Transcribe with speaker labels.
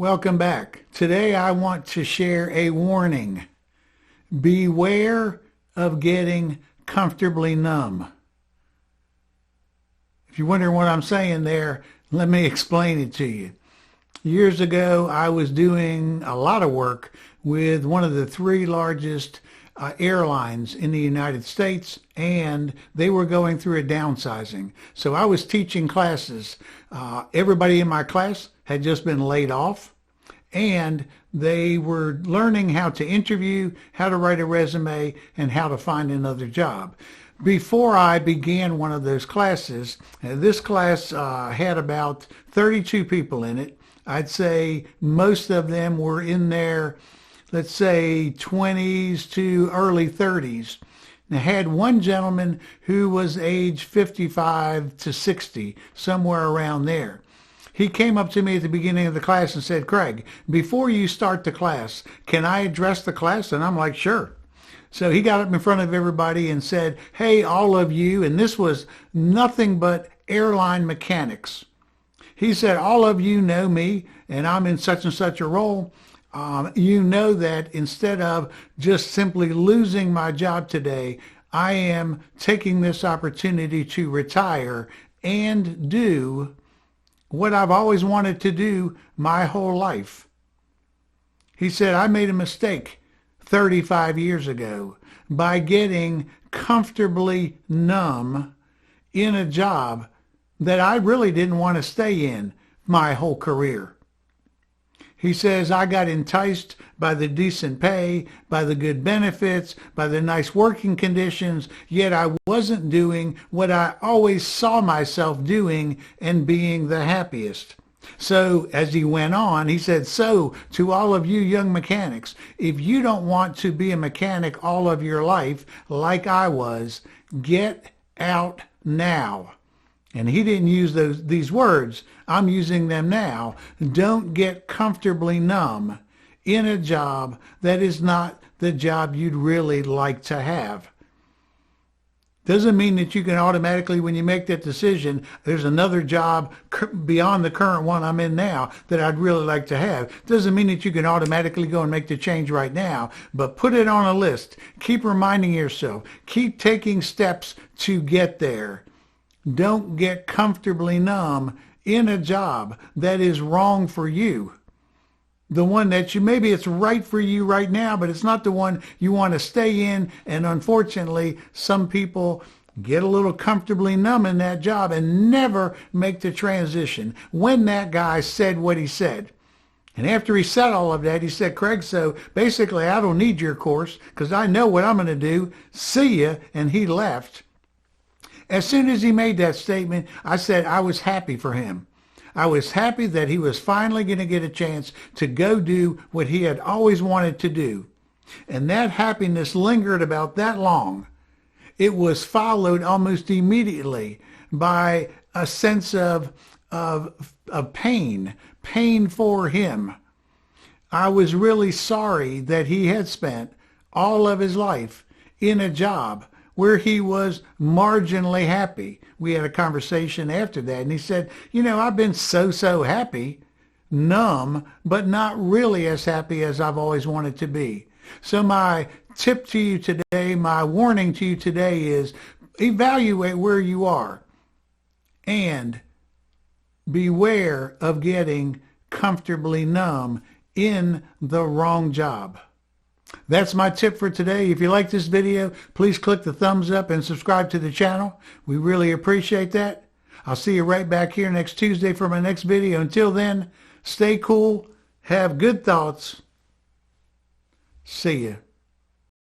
Speaker 1: Welcome back. Today I want to share a warning. Beware of getting comfortably numb. If you're wondering what I'm saying there, let me explain it to you. Years ago, I was doing a lot of work with one of the three largest airlines in the United States, and they were going through a downsizing. So I was teaching classes. Everybody in my class had just been laid off, and they were learning how to interview, how to write a resume, and how to find another job. Before I began one of those classes, this class had about 32 people in it. I'd say most of them were in their, let's say, 20s to early 30s. And I had one gentleman who was age 55 to 60, somewhere around there. He came up to me at the beginning of the class and said, "Craig, before you start the class, can I address the class?" And I'm like, "Sure." So he got up in front of everybody and said, "Hey, all of you," and this was nothing but airline mechanics. He said, "All of you know me, and I'm in such and such a role. You know that instead of just simply losing my job today, I am taking this opportunity to retire and do what I've always wanted to do my whole life." He said, "I made a mistake 35 years ago by getting comfortably numb in a job that I really didn't want to stay in my whole career." He says, "I got enticed by the decent pay, by the good benefits, by the nice working conditions, yet I wasn't doing what I always saw myself doing and being the happiest." So as he went on, he said, "So to all of you young mechanics, if you don't want to be a mechanic all of your life like I was, get out now." And he didn't use these words. I'm using them now. Don't get comfortably numb in a job that is not the job you'd really like to have. Doesn't mean that you can automatically, when you make that decision, there's another job beyond the current one I'm in now that I'd really like to have. Doesn't mean that you can automatically go and make the change right now, but put it on a list. Keep reminding yourself. Keep taking steps to get there. Don't get comfortably numb in a job that is wrong for you. The one that maybe it's right for you right now, but it's not the one you want to stay in. And unfortunately, some people get a little comfortably numb in that job and never make the transition. When that guy said what he said, and after he said all of that, he said, "Craig, so basically I don't need your course because I know what I'm going to do. See ya." And he left. As soon as he made that statement, I said I was happy for him. I was happy that he was finally going to get a chance to go do what he had always wanted to do. And that happiness lingered about that long. It was followed almost immediately by a sense of pain for him. I was really sorry that he had spent all of his life in a job where he was marginally happy. We had a conversation after that, and he said, "I've been so happy, numb, but not really as happy as I've always wanted to be." So my tip to you today, my warning to you today is evaluate where you are and beware of getting comfortably numb in the wrong job. That's my tip for today. If you like this video, please click the thumbs up and subscribe to the channel. We really appreciate that. I'll see you right back here next Tuesday for my next video. Until then, stay cool, have good thoughts. See ya.